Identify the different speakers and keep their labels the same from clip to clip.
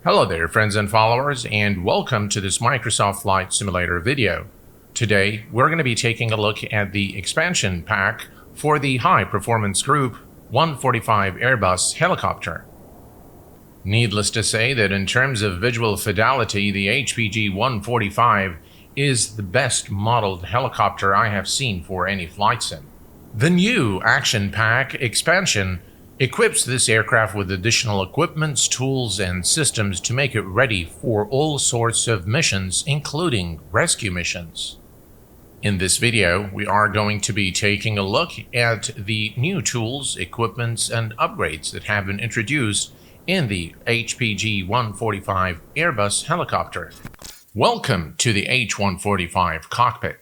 Speaker 1: Hello there friends and followers, and welcome to this Microsoft Flight Simulator video. Today we're going to be taking a look at the expansion pack for the High Performance Group 145 Airbus helicopter. Needless to say that in terms of visual fidelity, the HPG 145 is the best modeled helicopter I have seen for any flight sim. The new Action Pack expansion equips this aircraft with additional equipments, tools, and systems to make it ready for all sorts of missions, including rescue missions. In this video, we are going to be taking a look at the new tools, equipments, and upgrades that have been introduced in the HPG 145 Airbus helicopter. Welcome to the H145 cockpit.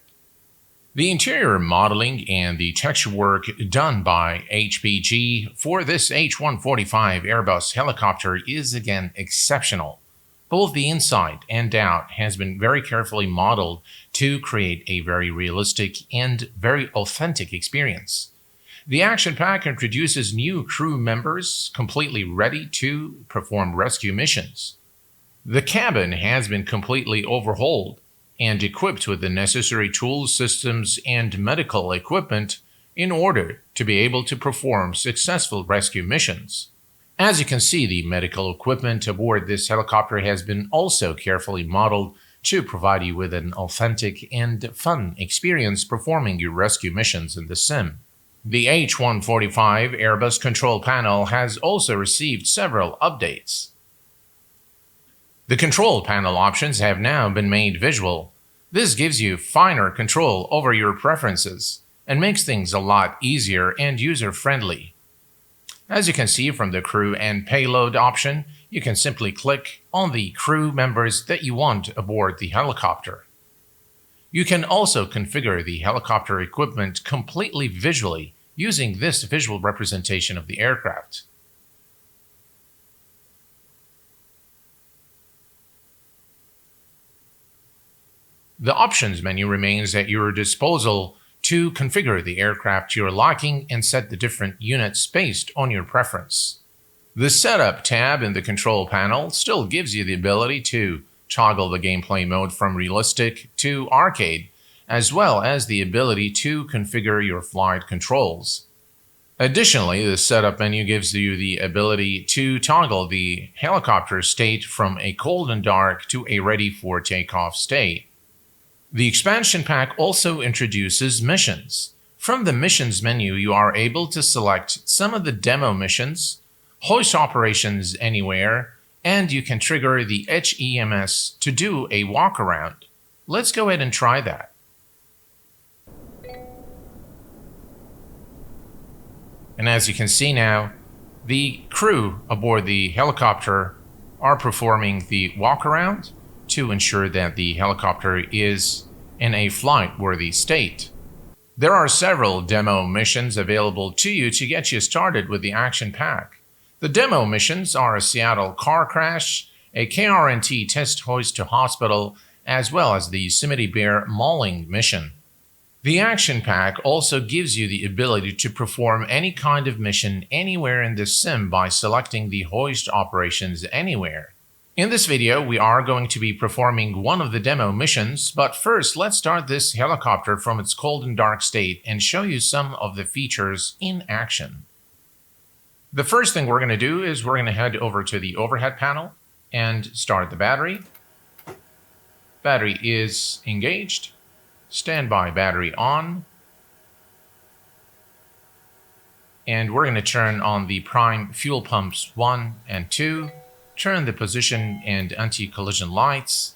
Speaker 1: The interior modeling and the texture work done by HPG for this H145 Airbus helicopter is again exceptional. Both the inside and out has been very carefully modeled to create a very realistic and very authentic experience. The Action Pack introduces new crew members completely ready to perform rescue missions. The cabin has been completely overhauled and equipped with the necessary tools, systems, and medical equipment in order to be able to perform successful rescue missions. As you can see, the medical equipment aboard this helicopter has been also carefully modeled to provide you with an authentic and fun experience performing your rescue missions in the sim. The H145 Airbus control panel has also received several updates. The control panel options have now been made visual. This gives you finer control over your preferences and makes things a lot easier and user-friendly. As you can see from the crew and payload option, you can simply click on the crew members that you want aboard the helicopter. You can also configure the helicopter equipment completely visually using this visual representation of the aircraft. The options menu remains at your disposal to configure the aircraft to your liking and set the different units based on your preference. The Setup tab in the control panel still gives you the ability to toggle the gameplay mode from realistic to arcade, as well as the ability to configure your flight controls. Additionally, the Setup menu gives you the ability to toggle the helicopter state from a cold and dark to a ready for takeoff state. The expansion pack also introduces missions. From the missions menu, you are able to select some of the demo missions, hoist operations anywhere, and you can trigger the HEMS to do a walk around. Let's go ahead and try that. And as you can see now, the crew aboard the helicopter are performing the walk around to ensure that the helicopter is in a flight-worthy state. There are several demo missions available to you to get you started with the Action Pack. The demo missions are a Seattle car crash, a KRNT test hoist to hospital, as well as the Yosemite Bear mauling mission. The Action Pack also gives you the ability to perform any kind of mission anywhere in the sim by selecting the hoist operations anywhere. In this video, we are going to be performing one of the demo missions, but first let's start this helicopter from its cold and dark state and show you some of the features in action. The first thing we're going to do is we're going to head over to the overhead panel and start the battery. Battery is engaged. Standby battery on. And we're going to turn on the prime fuel pumps 1 and 2. Turn the position and anti-collision lights.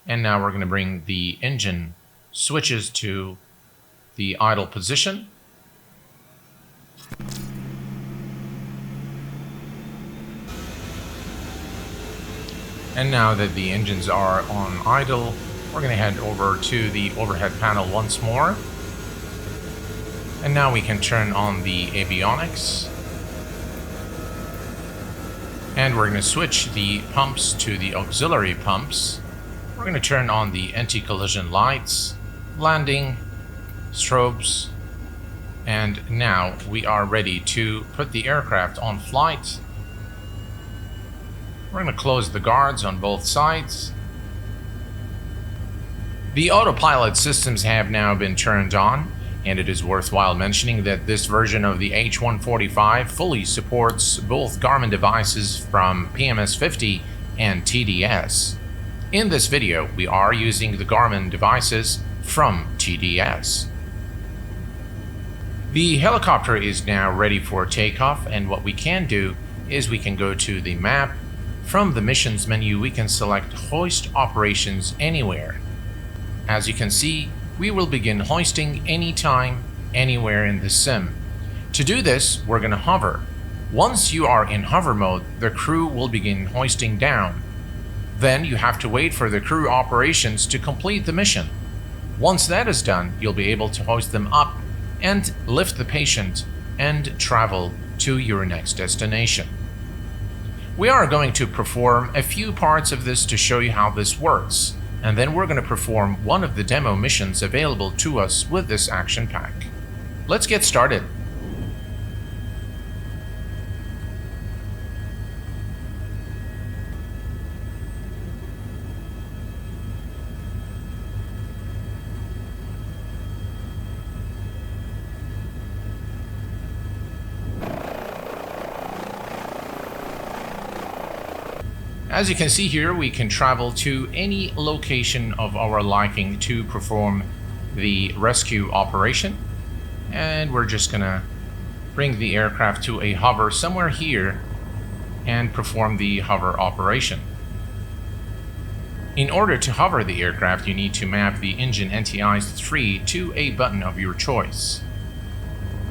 Speaker 1: And now we're going to bring the engine switches to the idle position. And now that the engines are on idle, we're going to head over to the overhead panel once more. And now we can turn on the avionics. And we're going to switch the pumps to the auxiliary pumps. We're going to turn on the anti-collision lights, landing, strobes, And now we are ready to put the aircraft on flight. We're going to close the guards on both sides. The autopilot systems have now been turned on, and it is worthwhile mentioning that this version of the H145 fully supports both Garmin devices from PMS50 and TDS. In this video, we are using the Garmin devices from TDS. The helicopter is now ready for takeoff, and what we can do is we can go to the map. From the missions menu, we can select Hoist Operations Anywhere. As you can see, we will begin hoisting anytime, anywhere in the sim. To do this, we're going to hover. Once you are in hover mode, the crew will begin hoisting down. Then you have to wait for the crew operations to complete the mission. Once that is done, you'll be able to hoist them up and lift the patient and travel to your next destination. We are going to perform a few parts of this to show you how this works, and then we're going to perform one of the demo missions available to us with this action pack. Let's get started. As you can see here, we can travel to any location of our liking to perform the rescue operation. And we're just gonna bring the aircraft to a hover somewhere here and perform the hover operation. In order to hover the aircraft, you need to map the engine NTIs 3 to a button of your choice.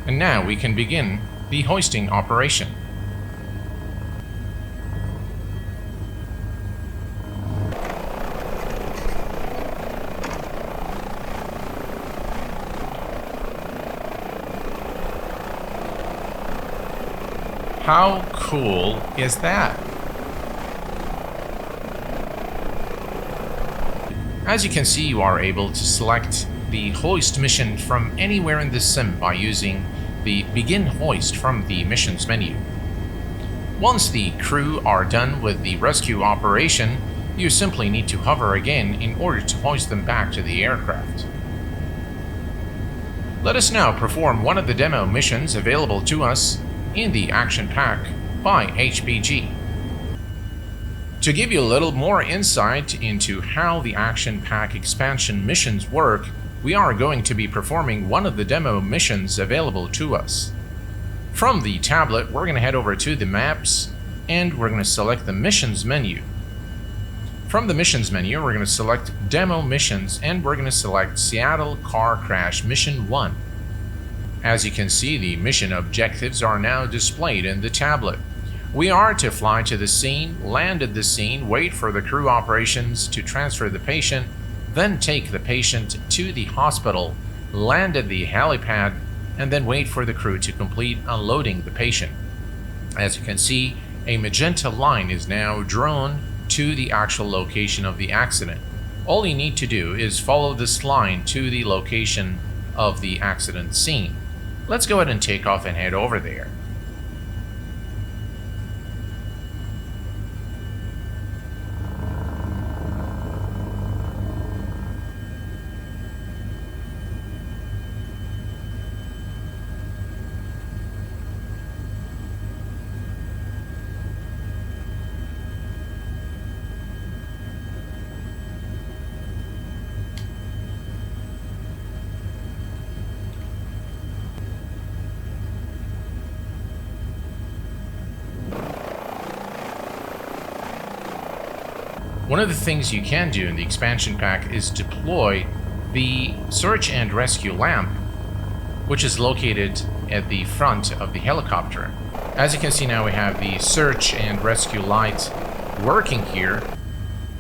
Speaker 1: And now we can begin the hoisting operation. How cool is that? As you can see, you are able to select the hoist mission from anywhere in the sim by using the Begin Hoist from the missions menu. Once the crew are done with the rescue operation, you simply need to hover again in order to hoist them back to the aircraft. Let us now perform one of the demo missions available to us in the action pack by HPG. To give you a little more insight into how the action pack expansion missions work, we are going to be performing one of the demo missions available to us. From the tablet, we're going to head over to the maps and we're going to select the missions menu. From the missions menu, we're going to select demo missions and we're going to select Seattle Car Crash Mission 1. As you can see, the mission objectives are now displayed in the tablet. We are to fly to the scene, land at the scene, wait for the crew operations to transfer the patient, then take the patient to the hospital, land at the helipad, and then wait for the crew to complete unloading the patient. As you can see, a magenta line is now drawn to the actual location of the accident. All you need to do is follow this line to the location of the accident scene. Let's go ahead and take off and head over there. One of the things you can do in the expansion pack is deploy the search and rescue lamp, which is located at the front of the helicopter. As you can see now, we have the search and rescue light working here.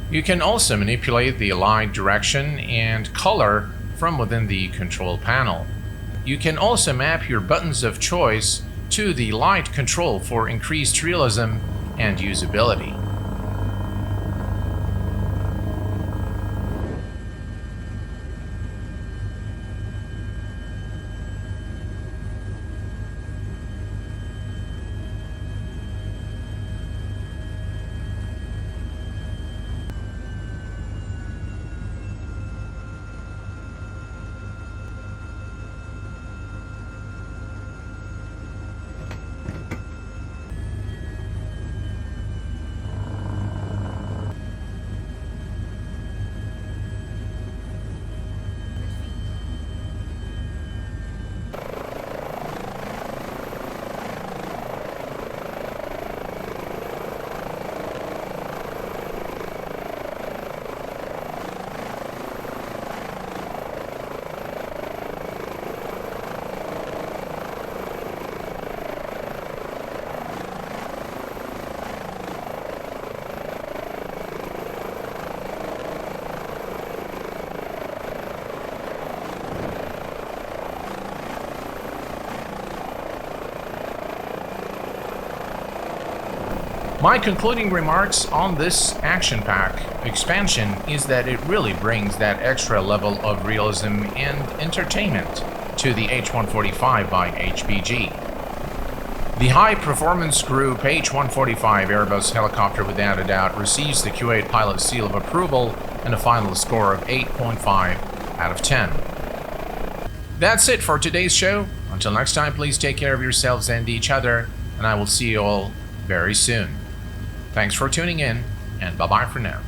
Speaker 1: You can also manipulate the light direction and color from within the control panel. You can also map your buttons of choice to the light control for increased realism and usability. My concluding remarks on this action pack expansion is that it really brings that extra level of realism and entertainment to the H145 by HPG. The High Performance Group H145 Airbus helicopter without a doubt receives the Q8 pilot seal of approval and a final score of 8.5 out of 10. That's it for today's show. Until next time, please take care of yourselves and each other, and I will see you all very soon. Thanks for tuning in, and bye-bye for now.